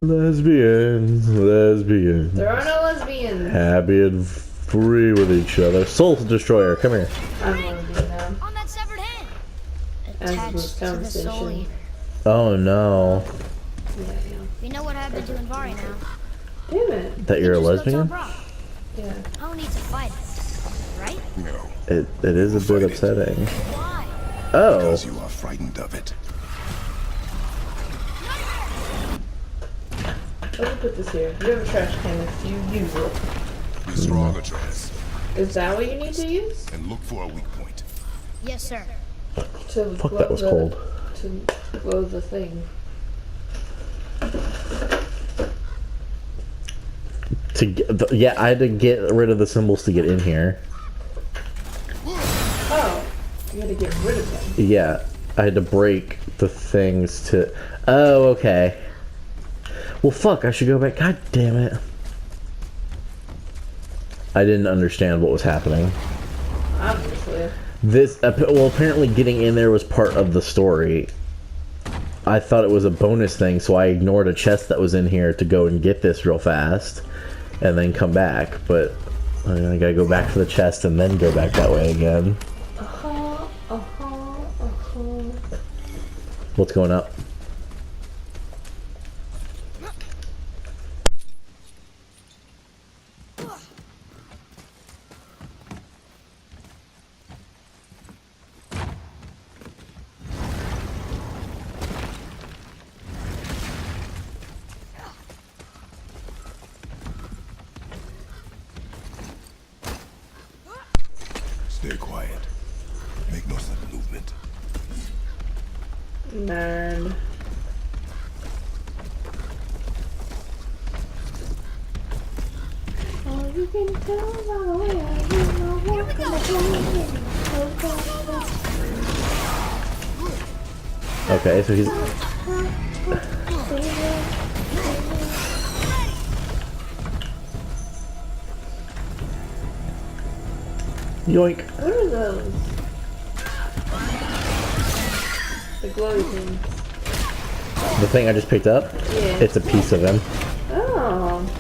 Lesbians, lesbians. There are no lesbians. Happy and free with each other. Soul Destroyer, come here. I'm lesbian now. On that severed hand. As this conversation. Oh no. Yeah, You know what happened to Invari now. Damn it. That you're a lesbian? Yeah. I don't need to fight it, right? No. It is a bit upsetting. Why? Oh. Because you are frightened of it. Let me put this here. You have a trash can if you use it. Be strong, Atreus, Is that what you need to use? and look for a weak point. Yes, sir. To Fuck, blow that was cold. To blow the thing. To get, yeah, I had to get rid of the symbols to get in here. Oh. You had to get rid of them. Yeah, I had to break the things to... Oh, okay. Well, fuck, I should go back. God damn it. I didn't understand what was happening. Obviously. This, well, apparently getting in there was part of the story. I thought it was a bonus thing, so I ignored a chest that was in here to go and get this real fast. And then come back, but I gotta go back for the chest and then go back that way again. What's going up? Stay quiet. Make no sudden movement. Nerd. Oh, you can tell by the way I use my walk Okay, so he's... Yoink. What are those? The glowy things. The thing I just picked up? Yeah. It's a piece of him. Oh.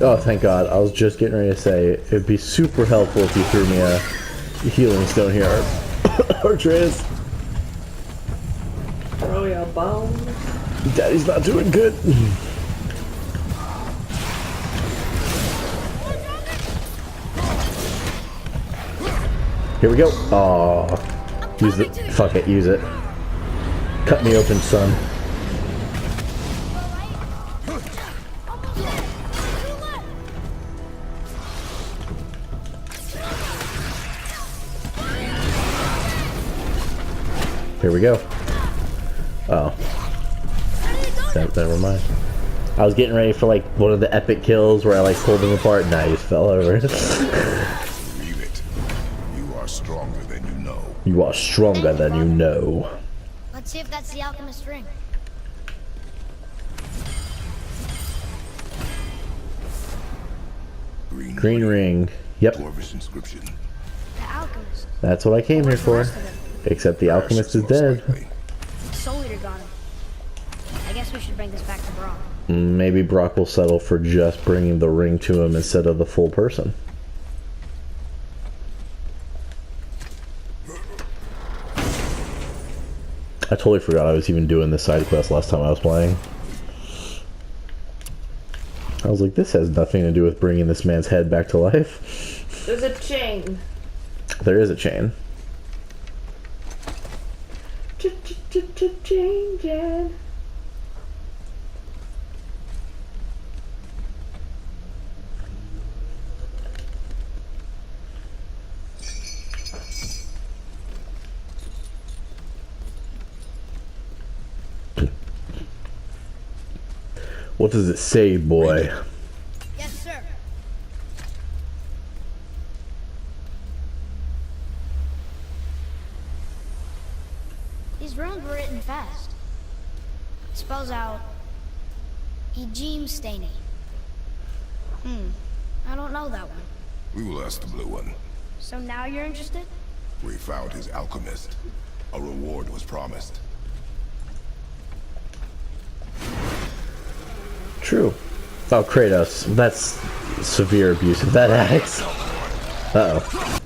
Oh, thank God. I was just getting ready to say, it'd be super helpful if you threw me a healing stone here. Artreus. Throw your bone. Daddy's not doing good. Here we go. Oh, use it. Fuck it. Use it. Cut me open, son. Here we go. Oh. Never mind. I was getting ready for like one of the epic kills where I like pulled him apart and I just fell over. Believe it. You are stronger than you know. You are stronger than you know. Let's see if that's the alchemist ring. Green ring. Yep. Dwarvish inscription. The alchemist. That's what I came here for. Except the alchemist is dead. Soul Eater got guess we should bring this back to Brock. Maybe Brock will settle for just bringing the ring to him instead of the full person. I totally forgot I was even doing this side quest last time I was playing. I was like, this has nothing to do with bringing this man's head back to life. There's a chain. There is a chain. Changing. What does it say, boy? Yes, sir. These runes were written fast. It spells out Ejim Staney. I don't know that one. We will ask the blue one. So now you're interested? We found his alchemist. A reward was promised. True. Oh, Kratos. That's severe abuse of that axe. Uh-oh.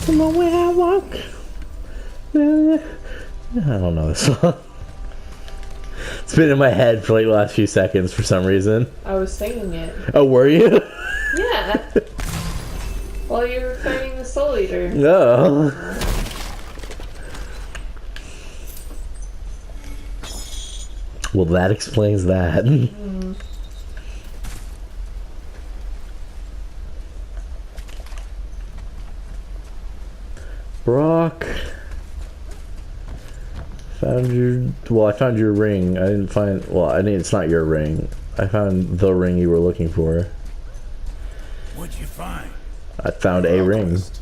The way I walk. I don't know this song. It's been in my head for like the last few seconds for some reason. I was singing it. Oh, were you? Yeah. While you were fighting the Soul Eater. No. Well, that explains that. Brock, found your. Well, I found your ring. I didn't find. Well, I mean, it's not your ring. I found the ring you were looking for. What'd you find? I found a ring. Alchemist.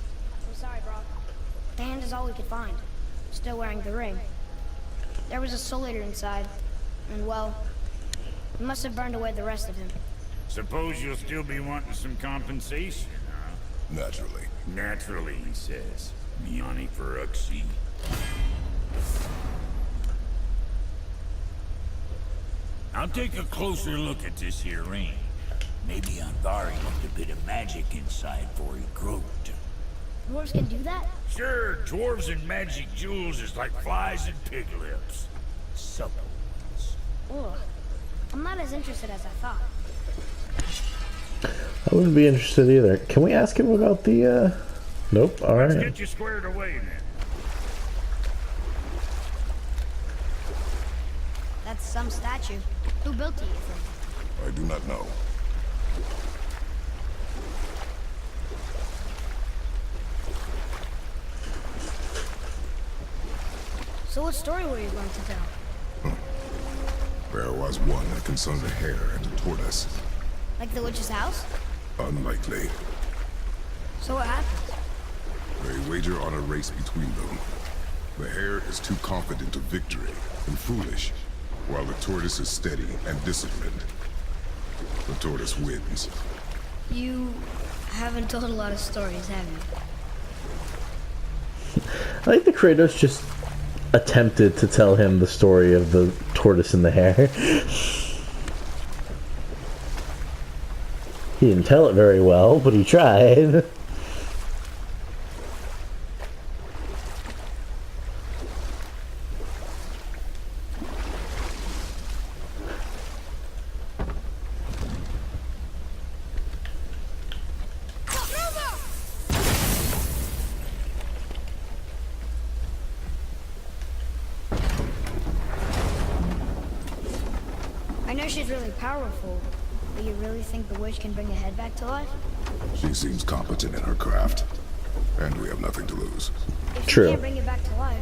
I'm sorry, Brock. The hand is all we could find. Still wearing the ring. There was a Soul Eater inside, and well, we must have burned away the rest of him. Suppose you'll still be wanting some compensation, huh? Naturally. Naturally, he says. Miani Feruxi. I'll take a closer look at this here ring. Maybe Angari left a bit of magic inside before he croaked. Dwarves can do that? Sure, dwarves and magic jewels is like flies and pig lips. Supple ones. Ugh. I'm not as interested as I thought. I wouldn't be interested either. Can we ask him about the? Nope. All Let's right. get you squared away then. That's some statue. Who built it, you think? I do not know. So what story were you going to tell? There was one that concerned a hare and a tortoise. Like the witch's house? Unlikely. So what happened? They wager on a race between them. The hare is too confident of victory and foolish, while the tortoise is steady and disciplined. The tortoise wins. You haven't told a lot of stories, have you? I think the Kratos just attempted to tell him the story of the tortoise and the hare. He didn't tell it very well, but he tried. I know she's really powerful, but you really think the witch can bring a head back to life? She seems competent in her craft, and we have nothing to lose. If she True. can't bring it back to life,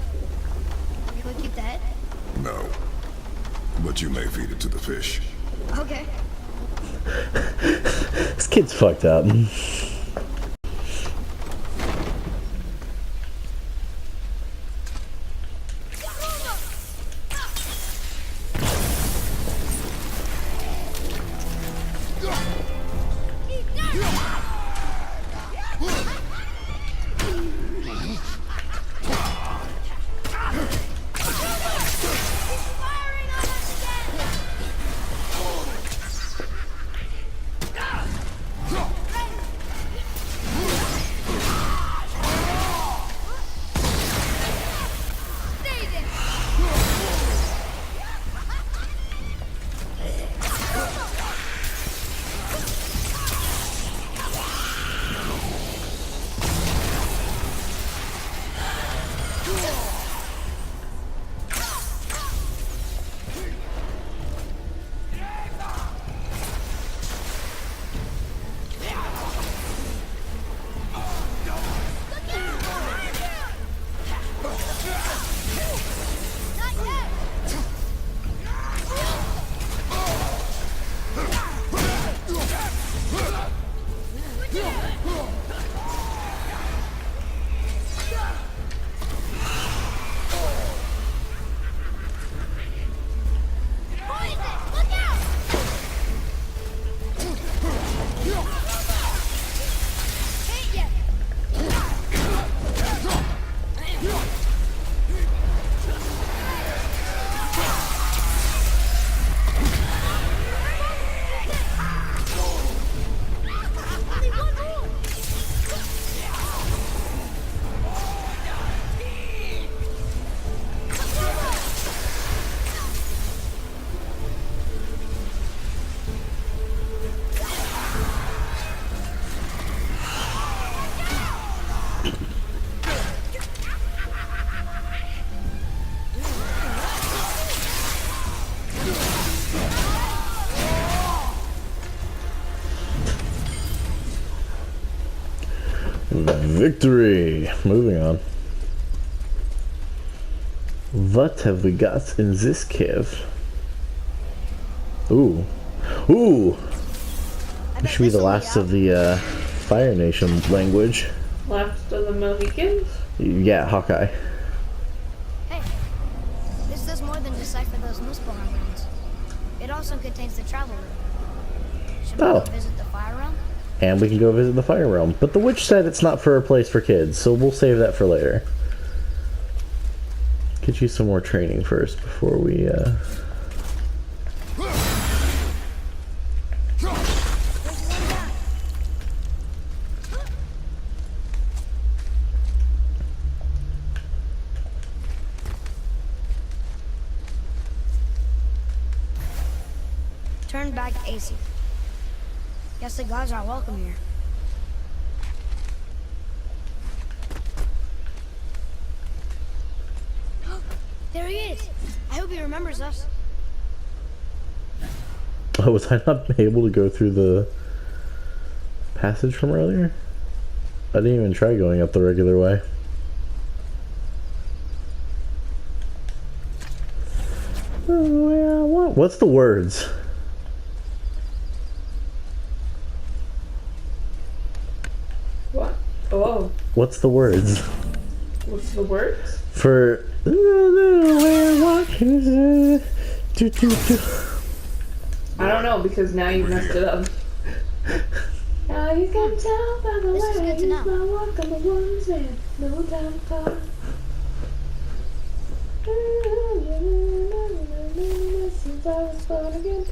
can we keep the head? No. But you may feed it to the fish. Okay. This kid's fucked up. Victory! Moving on. What have we got in this cave? Ooh. Ooh! This should be the last of the Fire Nation language. Last of the Mohicans? Yeah, Hawkeye. Hey, this does more than decipher those Muspelheim runes. It also contains the travel route. Should we Oh. go visit the Fire Realm? And we can go visit the Fire Realm. But the witch said it's not for a place for kids, so we'll save that for later. Get you some more training first before we, Turn back AC. Guess the gods are welcome here. There he is! I hope he remembers us. Oh, was I not able to go through the passage from earlier? I didn't even try going up the regular way. Oh, yeah, what's the words? What? Oh. What's the words? What's the words? For... I don't know, because now you messed it up. Now you can tell by the This is way good to know. my walk on the ones and no time apart. Since I was born again,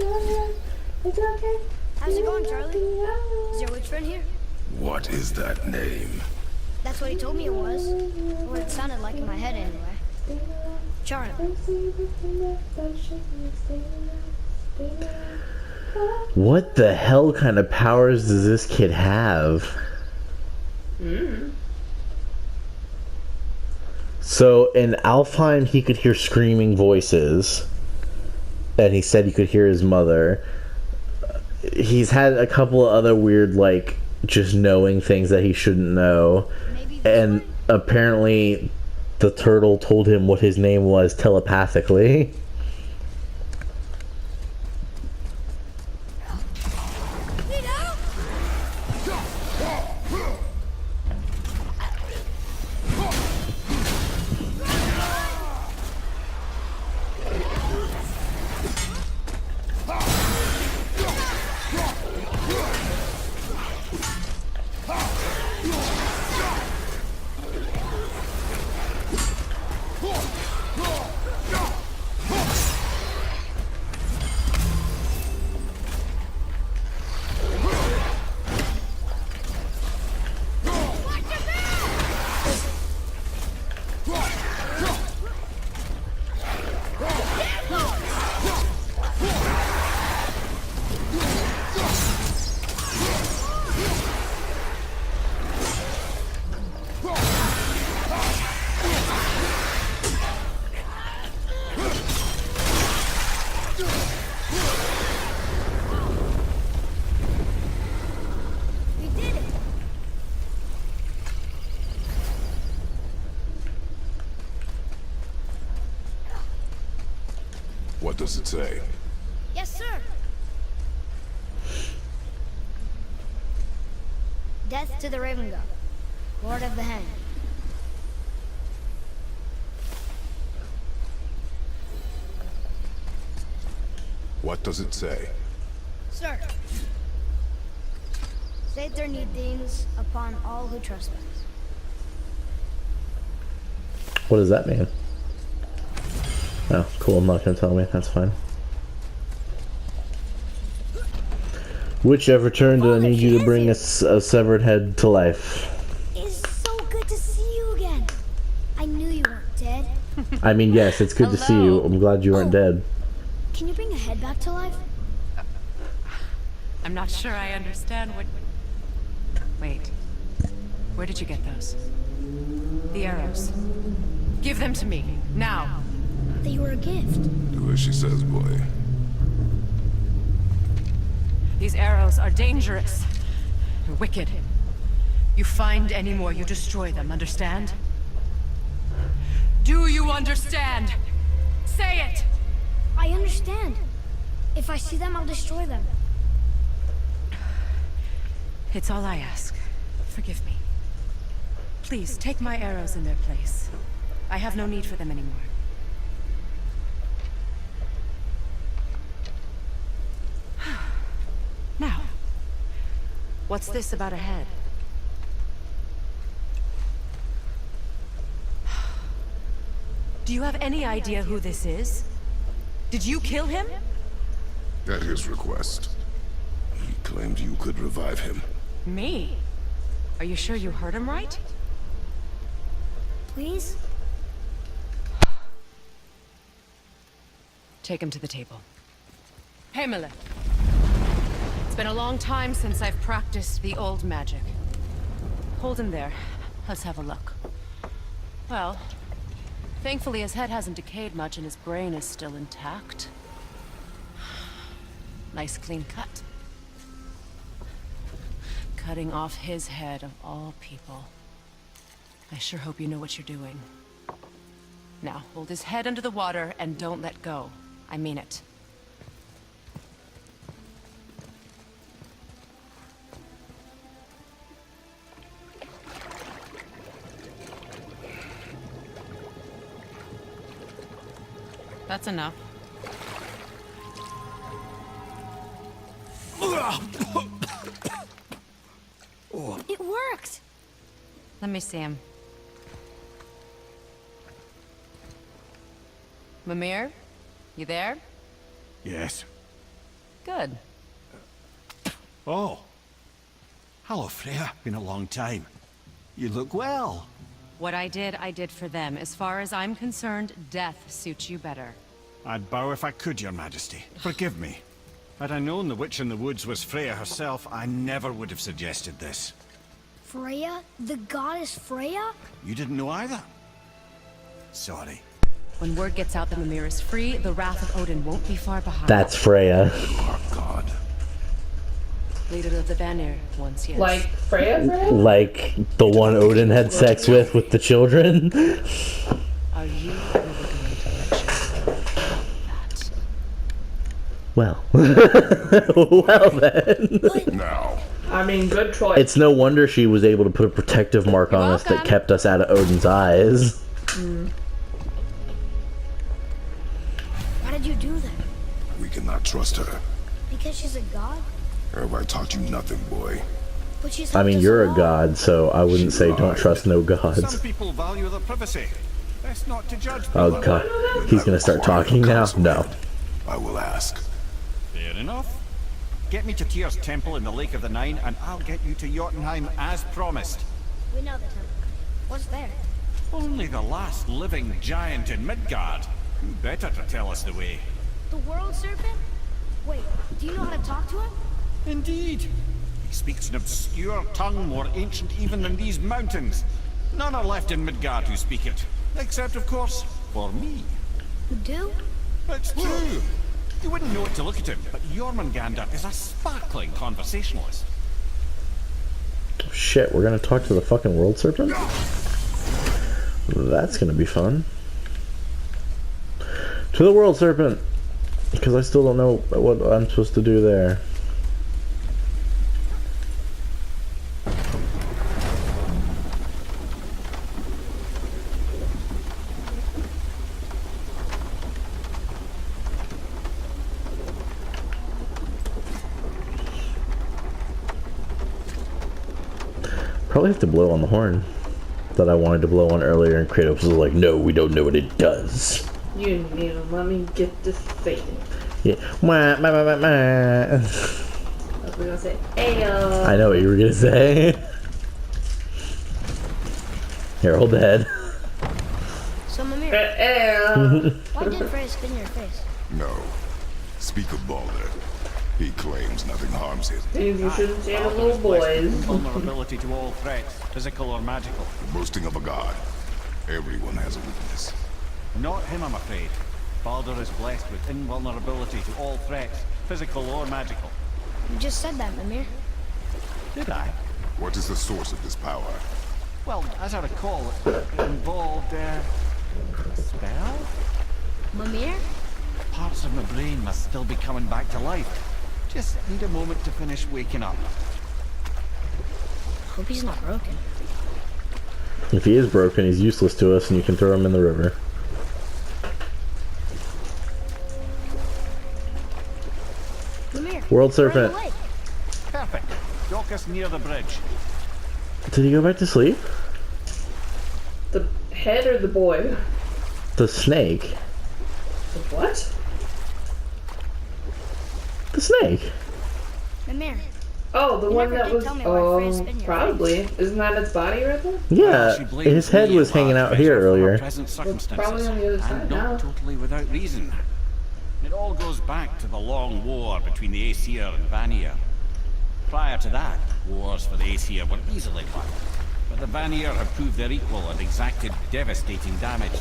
it's okay. How's it going, Charlie? Is your witch friend here? What is that name? That's what he told me it was. Or what it sounded like in my head anyway. Charlie. What the hell kind of powers does this kid have? So in Alfheim he could hear screaming voices. And he said he could hear his mother. He's had a couple of other weird, like, just knowing things that he shouldn't know. Maybe And apparently the turtle told him what his name was telepathically. What does it say? Yes, sir. Death to the Raven God, Lord of the Hang. What does it say? Sir. Save their need things upon all who trespass. What does that mean? Oh, cool. I'm not gonna tell me. That's fine. Which have returned, and I need you to bring a severed head to life. It's so good to see you again. I knew you weren't dead. I mean, yes, it's good to see you. I'm glad you weren't dead. Can you bring a head back to life? I'm not sure I understand what... Wait. Where did you get those? The arrows. Give them to me, now. They were a gift. Do as she says, boy. These arrows are dangerous. You're wicked. You find any more, you destroy them, understand? Do you understand? Say it! I understand. If I see them, I'll destroy them. It's all I ask. Forgive me. Please, take my arrows in their place. I have no need for them anymore. Now, what's this about a head? Do you have any idea who this is? Did you kill him? At his request. He claimed you could revive him. Me? Are you sure you heard him right? Please? Take him to the table. Pamela. It's been a long time since I've practiced the old magic. Hold him there. Let's have a look. Well, thankfully his head hasn't decayed much and his brain is still intact. Nice clean cut. Cutting off his head of all people. I sure hope you know what you're doing. Now, hold his head under the water and don't let go. I mean it. That's enough. It worked! Let me see him. Mimir? You there? Yes. Good. Oh. Hello, Freya. Been a long time. You look well. What I did for them. As far as I'm concerned, death suits you better. I'd bow if I could, Your Majesty. Forgive me. Had I known the witch in the woods was Freya herself, I never would have suggested this. Freya? The goddess Freya? You didn't know either? Sorry. When word gets out that Mimir is free, the wrath of Odin won't be far behind. That's Freya. Our God. Leader of the Vanir, once yes. Like Freya? Like the one Odin had sex with the children. Are you ever going to let that? Well. Well then. Now. I mean, good choice. It's no wonder she was able to put a protective mark You're on us that welcome. kept us out of Odin's eyes. Why did you do that? We cannot trust her. Because she's a god? Have I taught you nothing, boy? But she's I mean, helped us you're a lot. god, so I wouldn't say don't trust no Some gods. people value their privacy. Best not to judge people. Oh god. He's gonna start talking now? No. I will ask. Fair enough. Get me to Tyr's temple in the Lake of the Nine, and I'll get you to Jotunheim as promised. We know the temple. What's there? Only the last living giant in Midgard. Who better to tell us the way? The world serpent? Wait, do you know how to talk to him? Indeed. He speaks an obscure tongue more ancient even than these mountains. None are left in Midgard who speak it. Except, of course, for me. You do? It's true. You wouldn't know it to look at him, but Jormungandr is a sparkling conversationalist. Shit, we're gonna talk to the fucking world serpent? That's gonna be fun. To the world serpent! Because I still don't know what I'm supposed to do there. Probably have to blow on the horn that I wanted to blow on earlier, and Kratos was like, no, we don't know what it does. You need to let me get this thing. Yeah. Wah, wah, wah, wah, wah. I was gonna say, ayo. I know what you were gonna say. Here, hold the head. So, Mimir, Ayo. why did Freya spit in your face? No. Speak of Balder. He claims nothing harms him. Things you shouldn't say to little boys. Vulnerability to all threats, physical or magical. The boasting of a god. Everyone has a weakness. Not him, I'm afraid. Balder is blessed with invulnerability to all threats, physical or magical. You just said that, Mimir. Did I? What is the source of this power? Well, as I recall, it involved, a spell? Mimir? Parts of my brain must still be coming back to life. Just need a moment to finish waking up. Hope he's not broken. If he is broken, he's useless to us, and you can throw him in the river. Mimir. World we're in the Serpent. lake. Perfect. Dock us near the bridge. Did he go back to sleep? The head or the boy? The snake. The what? The snake. Mimir. Oh, the You one never that did was. tell me why Freya spit in your Probably. Isn't that its body right there? Yeah, She blames his head me was in hanging part out here for her earlier. present probably circumstances, on the other side and not now. totally without reason. It all goes back to the long war between the Aesir and Vanir. Prior to that, wars for the Aesir were easily won, but the Vanir have proved their equal and exacted devastating damage.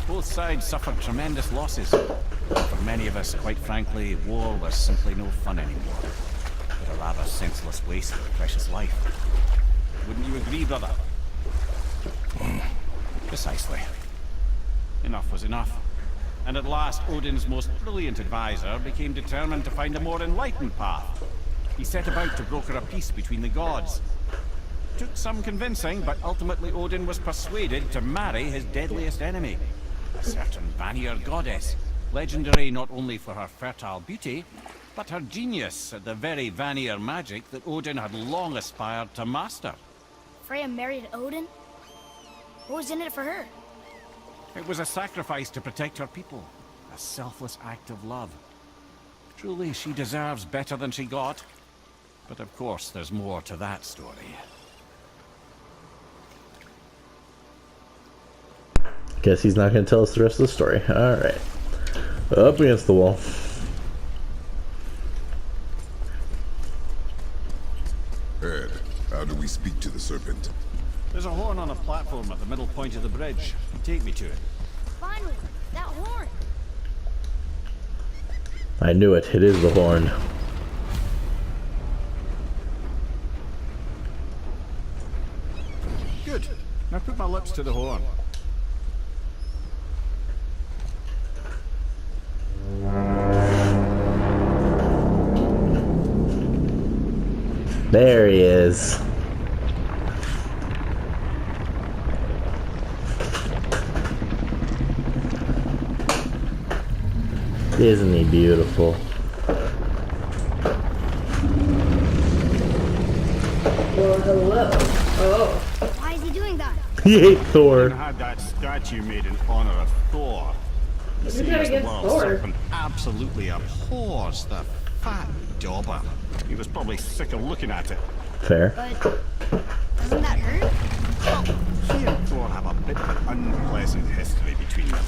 Both sides suffered tremendous losses. For many of us, quite frankly, war was simply no fun anymore. But a rather senseless waste of precious life. Wouldn't you agree, brother? Precisely. Enough was enough. And at last, Odin's most brilliant advisor became determined to find a more enlightened path. He set about to broker a peace between the gods. Took some convincing, but ultimately Odin was persuaded to marry his deadliest enemy. A certain Vanir goddess, legendary not only for her fertile beauty, but her genius at the very Vanir magic that Odin had long aspired to master. Freya married Odin? What was in it for her? It was a sacrifice to protect her people, a selfless act of love. Truly, she deserves better than she got. But of course, there's more to that story. Guess he's not going to tell us the rest of the story. Alright. Up against the wall. Ed, how do we speak to the serpent? There's a horn on a platform at the middle point of the bridge. Take me to it. Finally, that horn. I knew it. It is the horn. Good. Now put my lips to the horn. There he is. Isn't he beautiful? Well, hello. Oh. Why is he doing that? He ate Thor. Had that statue made in honor of Thor. You Who's see, that as the against world's Thor? serpent absolutely abhors the fat dauber. He was probably sick of looking at it. Fair. But doesn't that hurt? She and Thor have a bit of an unpleasant history between them.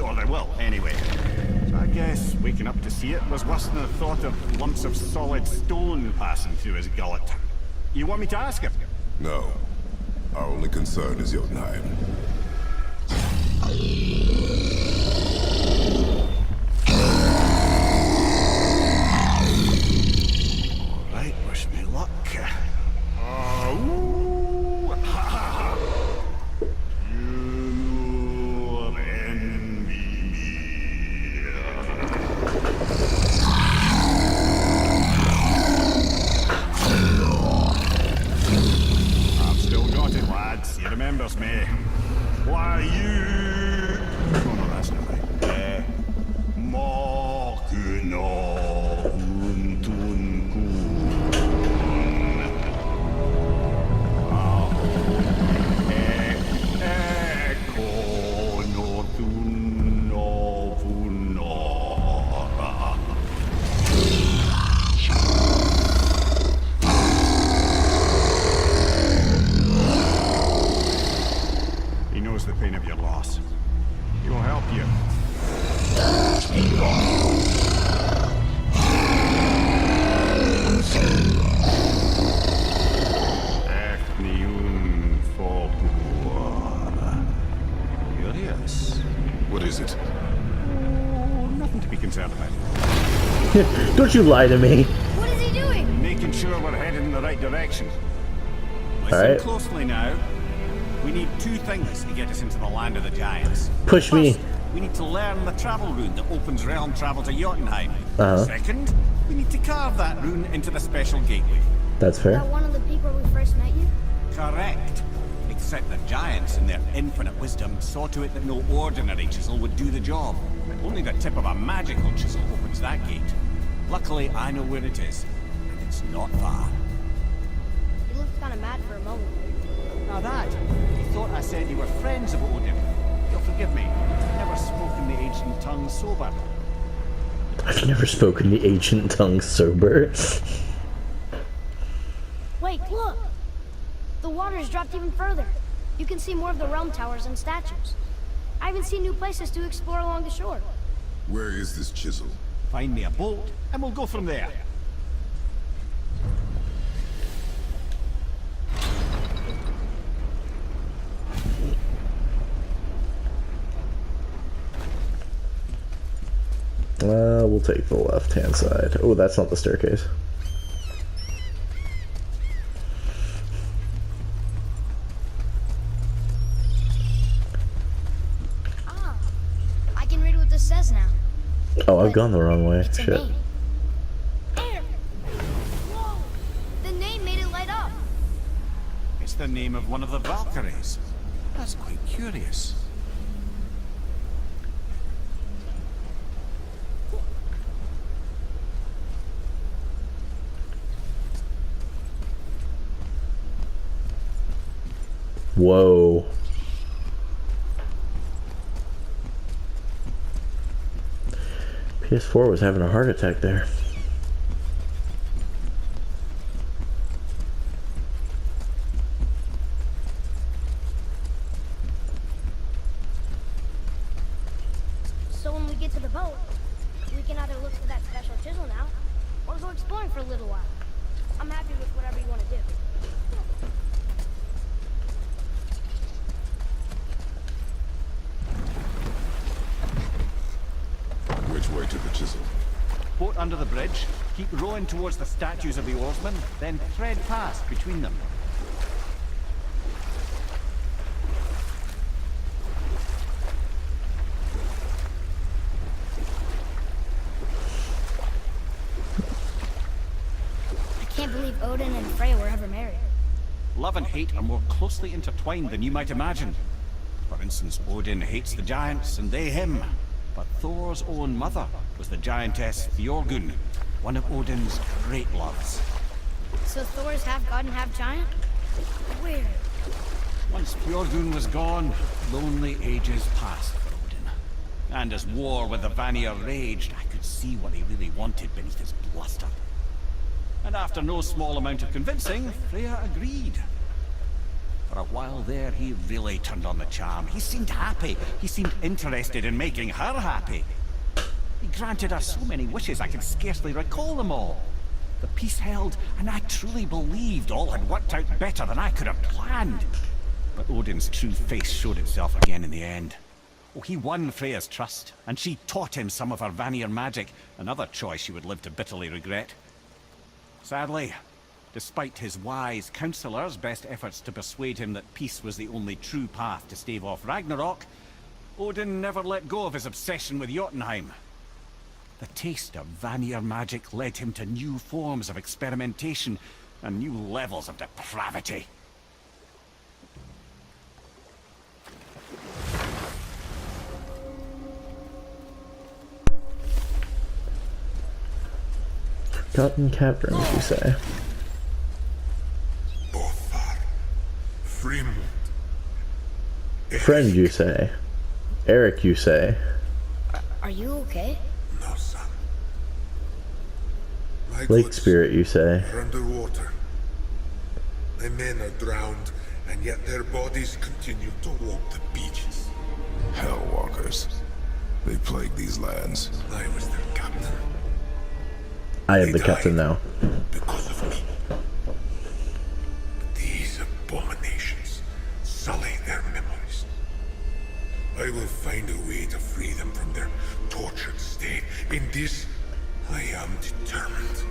Or they will, anyway. So I guess waking up to see it was worse than the thought of lumps of solid stone passing through his gullet. You want me to ask him? No. Our only concern is Jotunheim. Right, wish me luck. Ooh, ha, ha, ha. You envy me. to be concerned about. Don't you lie to me. What is he doing? Making sure we're headed in the right direction. Listen Alright. closely now. We need two things to get us into the land of the giants. Push me. First, we need to learn the travel rune that opens realm travel to Jotunheim. Uh-huh. Second, we need to carve that rune into the special gateway. That's fair. That one of the peak where we first met you? Correct. Except the giants, in their infinite wisdom, saw to it that no ordinary chisel would do the job. Only the tip of a magical chisel opens that gate. Luckily, I know where it is, and it's not far. You looked kind of mad for a moment. Now that, you thought I said you were friends of Odin. You'll forgive me. I've never spoken the ancient tongue sober. I've never spoken the ancient tongue sober. Wait, look! The water's dropped even further. You can see more of the realm towers and statues. I even see new places to explore along the shore. Where is this chisel? Find me a boat, and we'll go from there. We'll take the left-hand side. Oh, that's not the staircase. Ah, I can read what this says now. Oh, I've gone the wrong way. It's a Shit. name. There! Whoa! The name made it light up. It's the name of one of the Valkyries. That's quite curious. Whoa. PS4 was having a heart attack there. So when we get to the boat, we can either look for that special chisel now, or go exploring for a little while. I'm happy with whatever you want to do. Which way to the chisel? Boat under the bridge, keep rowing towards the statues of the oarsmen, then thread past between them. I can't believe Odin and Freya were ever married. Love and hate are more closely intertwined than you might imagine. For instance, Odin hates the giants and they him. But Thor's own mother was the giantess Fjorgun, one of Odin's great loves. So Thor's half god and half giant? Weird. Once Fjorgun was gone, lonely ages passed for Odin. And as war with the Vanir raged, I could see what he really wanted beneath his bluster. And after no small amount of convincing, Freya agreed. For a while there, he really turned on the charm. He seemed happy. He seemed interested in making her happy. He granted her so many wishes I can scarcely recall them all. The peace held, and I truly believed all had worked out better than I could have planned. But Odin's true face showed itself again in the end. Oh, he won Freya's trust, and she taught him some of her Vanir magic, another choice she would live to bitterly regret. Sadly, despite his wise counselors' best efforts to persuade him that peace was the only true path to stave off Ragnarok, Odin never let go of his obsession with Jotunheim. The taste of Vanir magic led him to new forms of experimentation and new levels of depravity. Forgotten caverns, you say? Bothar. Frimund. Friend, you say? Eric, you say? Are you okay? No, son. My Lake goods Spirit, you say? are underwater. My men are drowned, and yet their bodies continue to walk the beaches. Hellwalkers. They plague these lands. I was their captain. I am They the captain died now. because of me. But these abominations sully their memories. I will find a way to free them from their tortured state. In this, I am determined.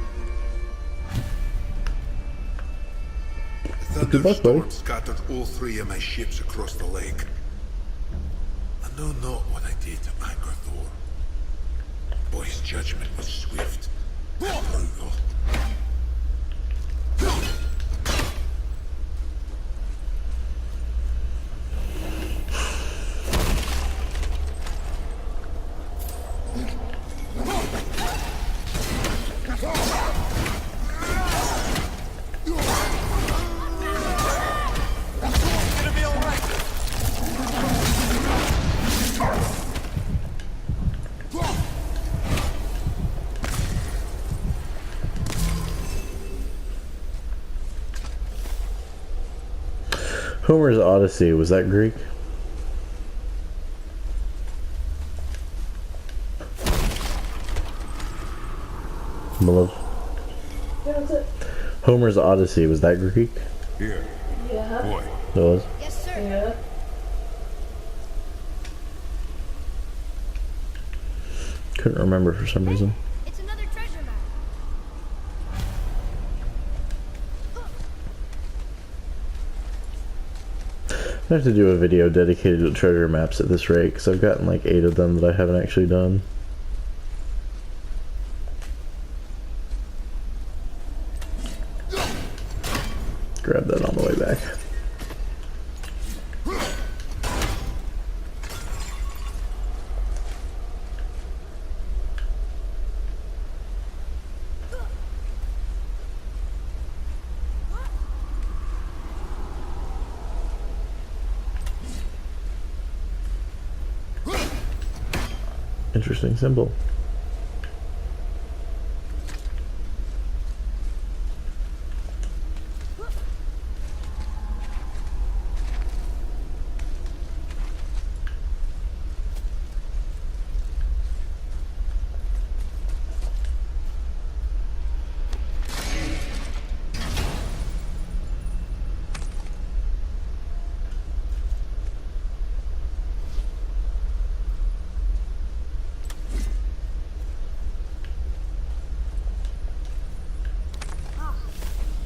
The Good luck, buddy. thunderstorm scattered all 3 of my ships across the lake. I know not what I did to anger Thor, but his judgment was swift and brutal. Homer's Odyssey, was that Greek? My love. Yeah, that's it. Homer's Odyssey, was that Greek? Here, Yeah. boy. It was. Yes, sir. Yeah. Couldn't remember for some reason. It's another treasure map. I have to do a video dedicated to treasure maps at this rate, because I've gotten like 8 of them that I haven't actually done. Grab that on the way back. Interesting symbol.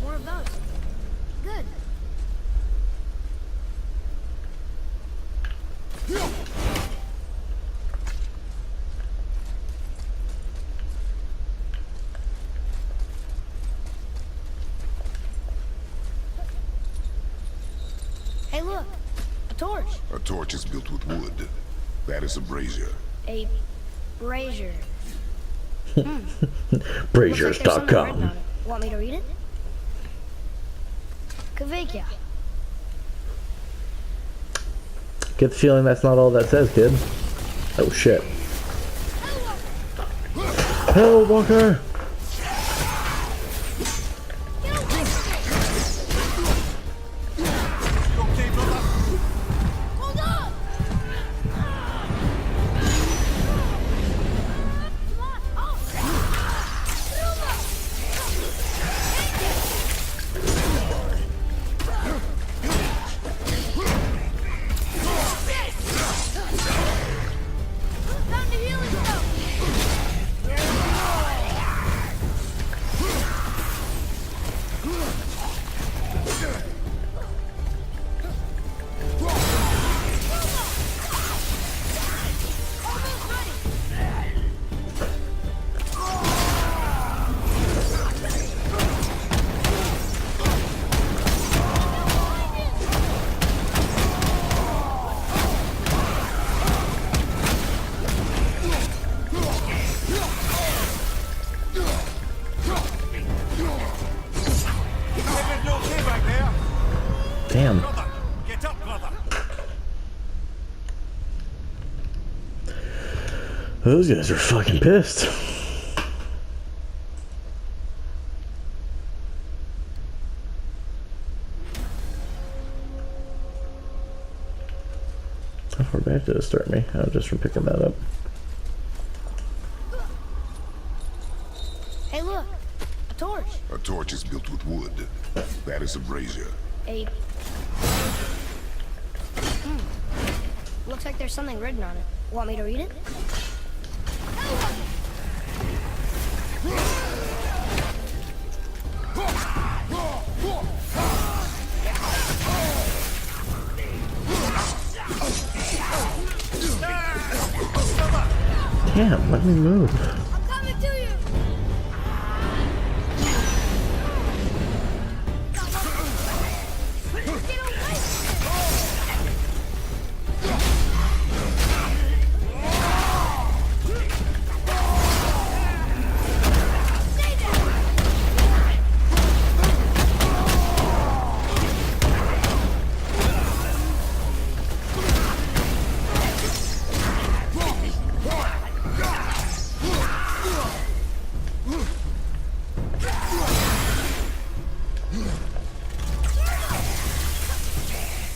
More of those. Good. Hey, look. A torch. A torch is built with wood. That is a brazier. A brazier. Looks like there's something written Braziers.com. on it. Want me to read it? Kvekia. Get the feeling that's not all that says, kid. Oh shit. Hell, Walker! Hold on! Come on! Oh! Found the healing stone! Almost ready! Everything okay back there? Damn. Brother, get up, brother. Those guys are fucking pissed. How far back did it start me? Oh, just from picking that up. Hey, look! A torch! A torch is built with wood. That is a brazier. A... Looks like there's something written on it. Want me to read it? Damn, let me move. I'm coming to you! Get away!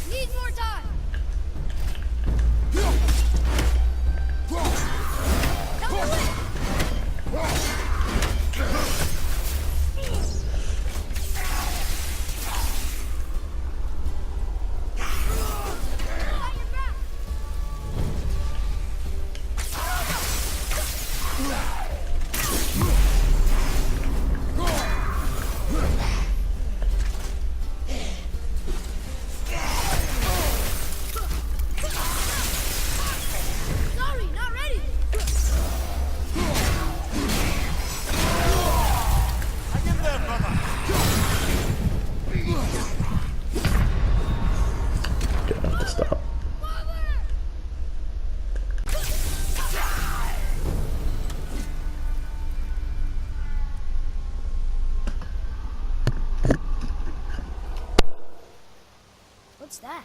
Need more time! Sorry, not ready! Gonna have to stop. What's that?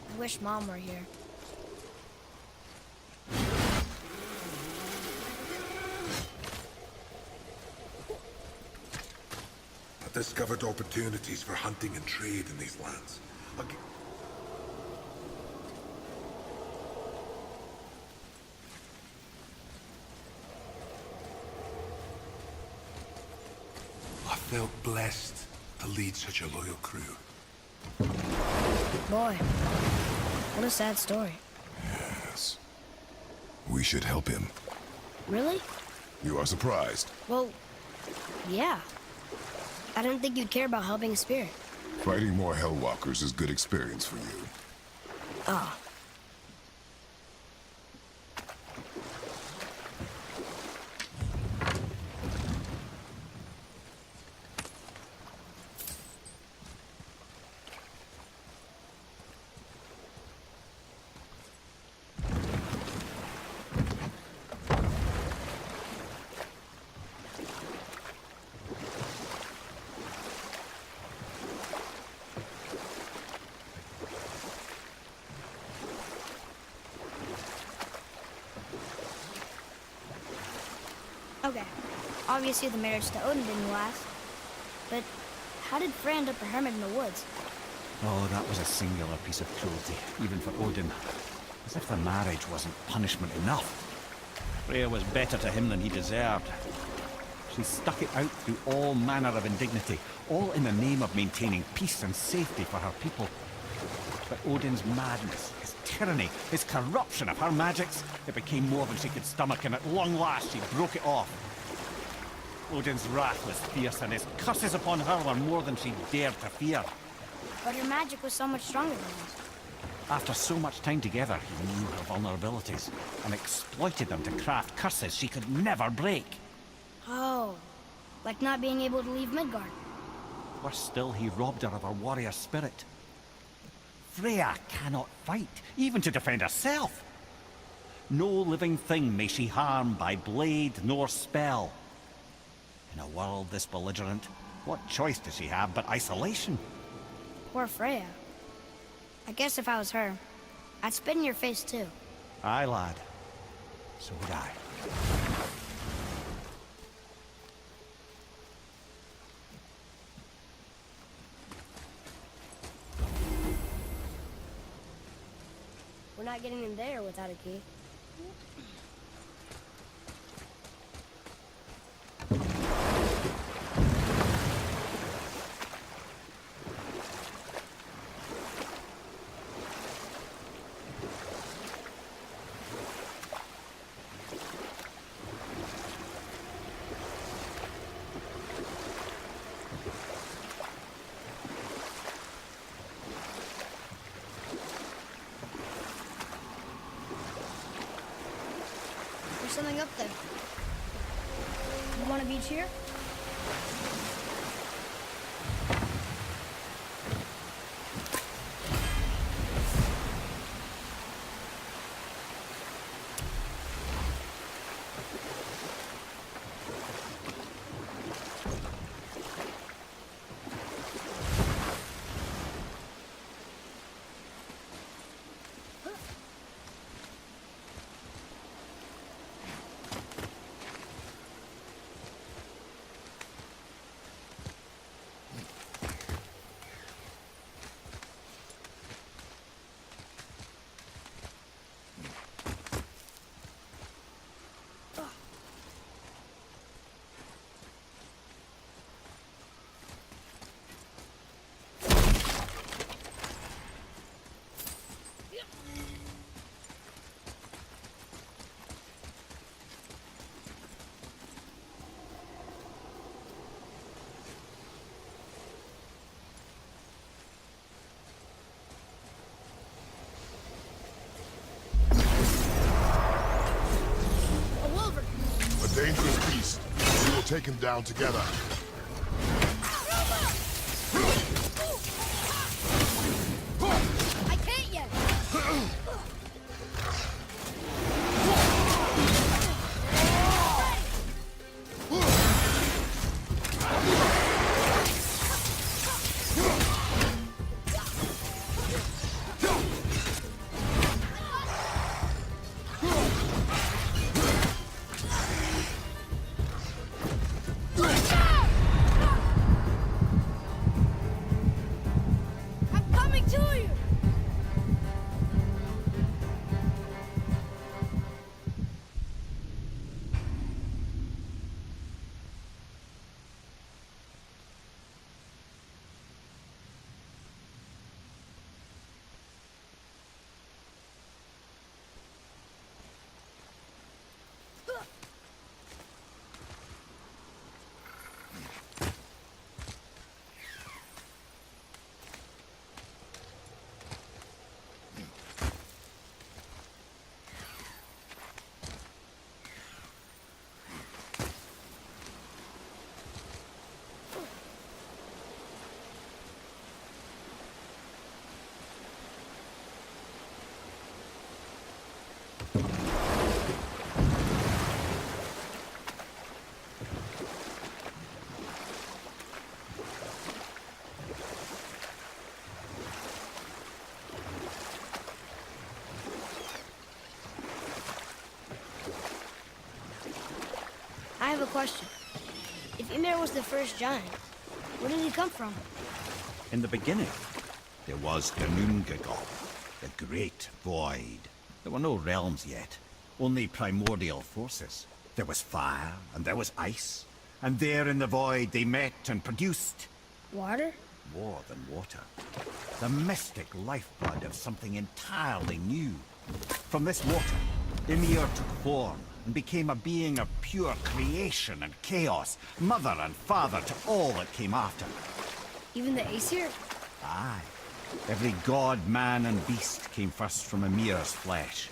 I wish Mom were here. I've discovered opportunities for hunting and trade in these lands. I felt blessed to lead such a loyal crew. Boy, what a sad story. Yes. We should help him. Really? You are surprised. Well, yeah. I didn't think you'd care about helping a spirit. Fighting more Hellwalkers is good experience for you. Oh. Okay. Obviously the marriage to Odin didn't last. But how did Frey end up a hermit in the woods? Oh, that was a singular piece of cruelty, even for Odin. As if the marriage wasn't punishment enough. Freya was better to him than he deserved. She stuck it out through all manner of indignity, all in the name of maintaining peace and safety for her people. But Odin's madness, his tyranny, his corruption of her magics, it became more than she could stomach, and at long last she broke it off. Odin's wrath was fierce, and his curses upon her were more than she dared to fear. But her magic was so much stronger than his. After so much time together, he knew her vulnerabilities and exploited them to craft curses she could never break. Oh, like not being able to leave Midgard. Worse still, he robbed her of her warrior spirit. Freya cannot fight, even to defend herself. No living thing may she harm by blade nor spell. In a world this belligerent, what choice does she have but isolation? Poor Freya. I guess if I was her, I'd spit in your face too. Aye, lad. So would I. We're not getting in there without a key. There's something up there. You want a beach here? Dangerous beast. We will take him down together. I can't yet! I'm coming to you! I have a question. If Ymir was the first giant, where did he come from? In the beginning, there was Gnungagol, the Great Void. There were no realms yet, only primordial forces. There was fire, and there was ice. And there in the void they met and produced... Water? more than water. The mystic lifeblood of something entirely new. From this water, Ymir took form and became a being of pure creation and chaos, mother and father to all that came after. Even the Aesir? Aye. Every god, man, and beast came first from Ymir's flesh.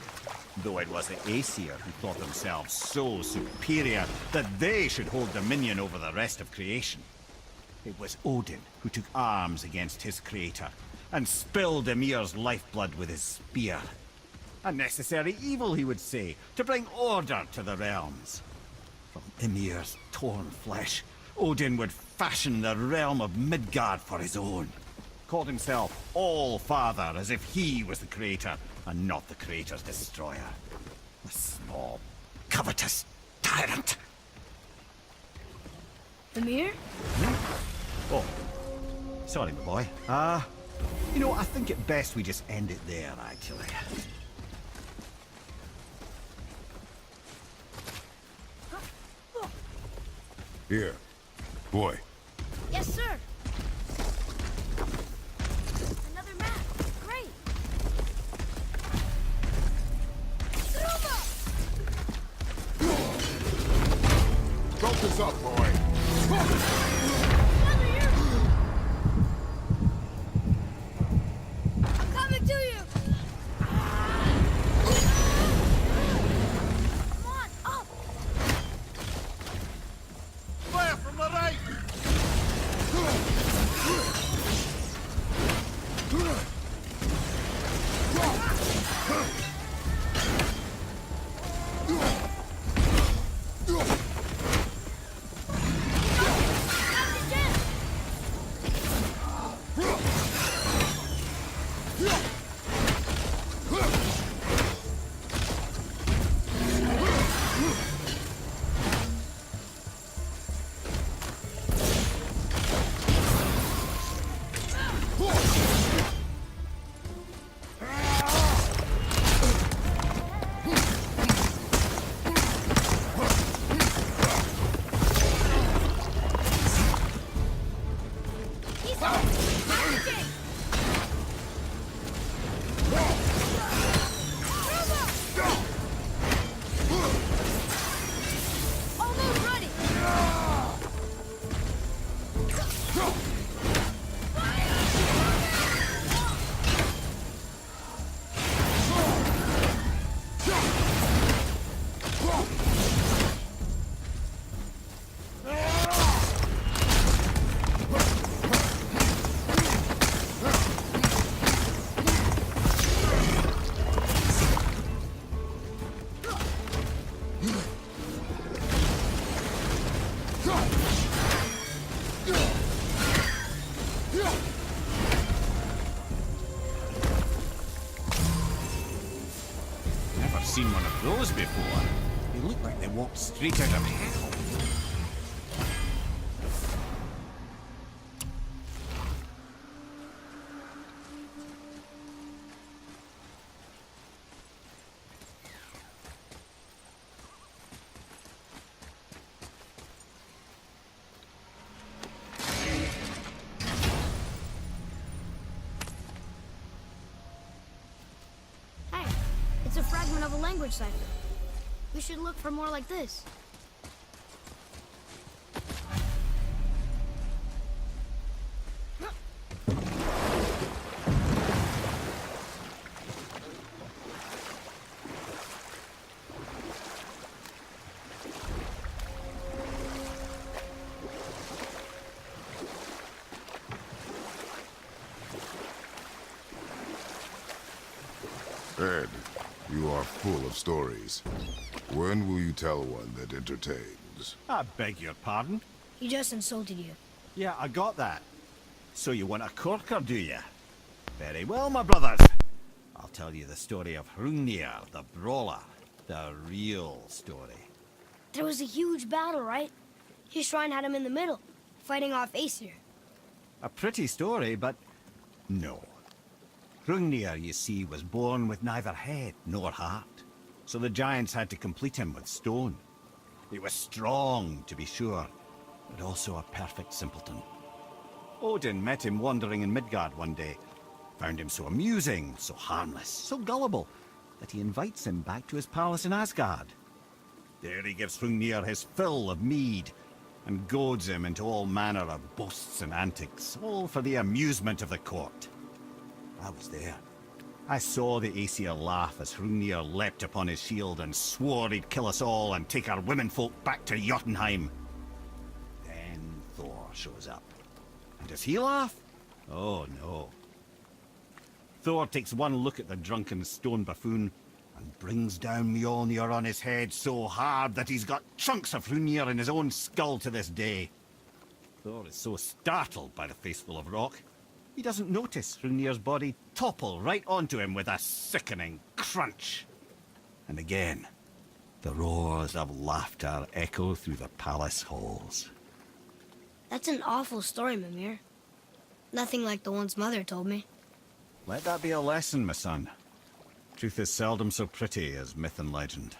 Though it was the Aesir who thought themselves so superior that they should hold dominion over the rest of creation. It was Odin who took arms against his creator and spilled Ymir's lifeblood with his spear. A necessary evil, he would say, to bring order to the realms. From Ymir's torn flesh, Odin would fashion the realm of Midgard for his own. Called himself All-Father as if he was the creator and not the creator's destroyer. A small, covetous tyrant. Ymir? Oh, sorry, my boy. You know, I think it best we just end it there, actually. Here. Boy. Yes, sir. Another map. Great. Focus up, boy. I'm coming to you. Come on, up. Fire from the right! Almost ready. Never seen one of those before. They look like they walked straight out of hell. Hey, it's a fragment of a language cipher. We should look for more like this. Ed, you are full of stories. When will you tell one that entertains? I beg your pardon? He just insulted you. Yeah, I got that. So you want a corker, do you? Very well, my brothers. I'll tell you the story of Hrungnir, the brawler. The real story. There was a huge battle, right? His shrine had him in the middle, fighting off Aesir. A pretty story, but no. Hrungnir, you see, was born with neither head nor heart. So the giants had to complete him with stone. He was strong, to be sure, but also a perfect simpleton. Odin met him wandering in Midgard one day. Found him so amusing, so harmless, so gullible, that he invites him back to his palace in Asgard. There he gives Hrungnir his fill of mead, and goads him into all manner of boasts and antics, all for the amusement of the court. I was there. I saw the Aesir laugh as Hrungnir leapt upon his shield and swore he'd kill us all and take our womenfolk back to Jotunheim. Then Thor shows up. And does he laugh? Oh no. Thor takes one look at the drunken stone buffoon and brings down Mjolnir on his head so hard that he's got chunks of Hrungnir in his own skull to this day. Thor is so startled by the face full of rock, he doesn't notice Hrungnir's body topple right onto him with a sickening crunch. And again, the roars of laughter echo through the palace halls. That's an awful story, Mimir. Nothing like the ones Mother told me. Let that be a lesson, my son. Truth is seldom so pretty as myth and legend.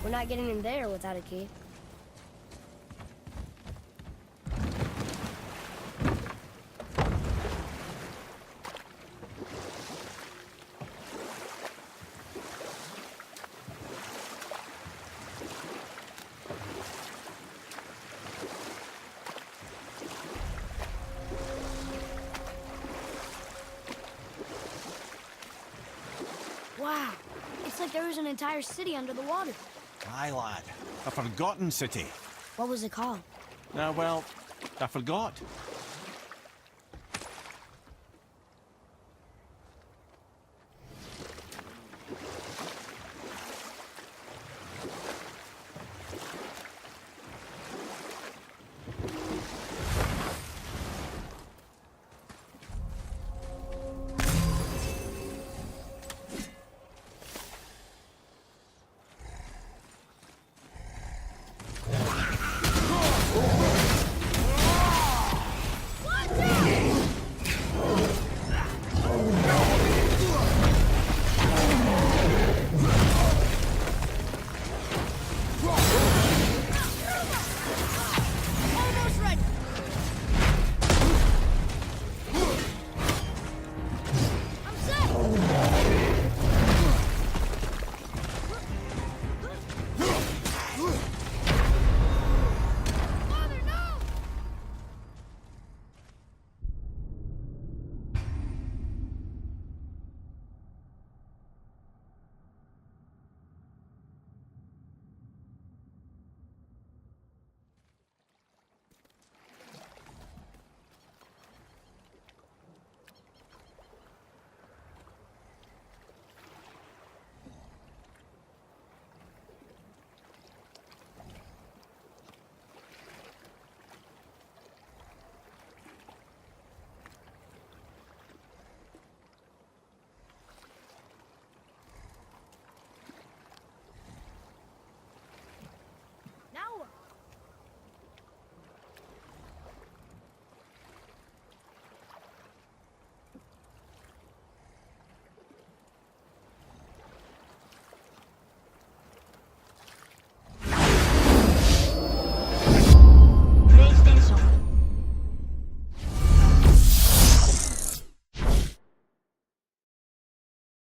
We're not getting in there without a key. Wow, it's like there was an entire city under the water. Aye, lad. A forgotten city. What was it called? Well, I forgot.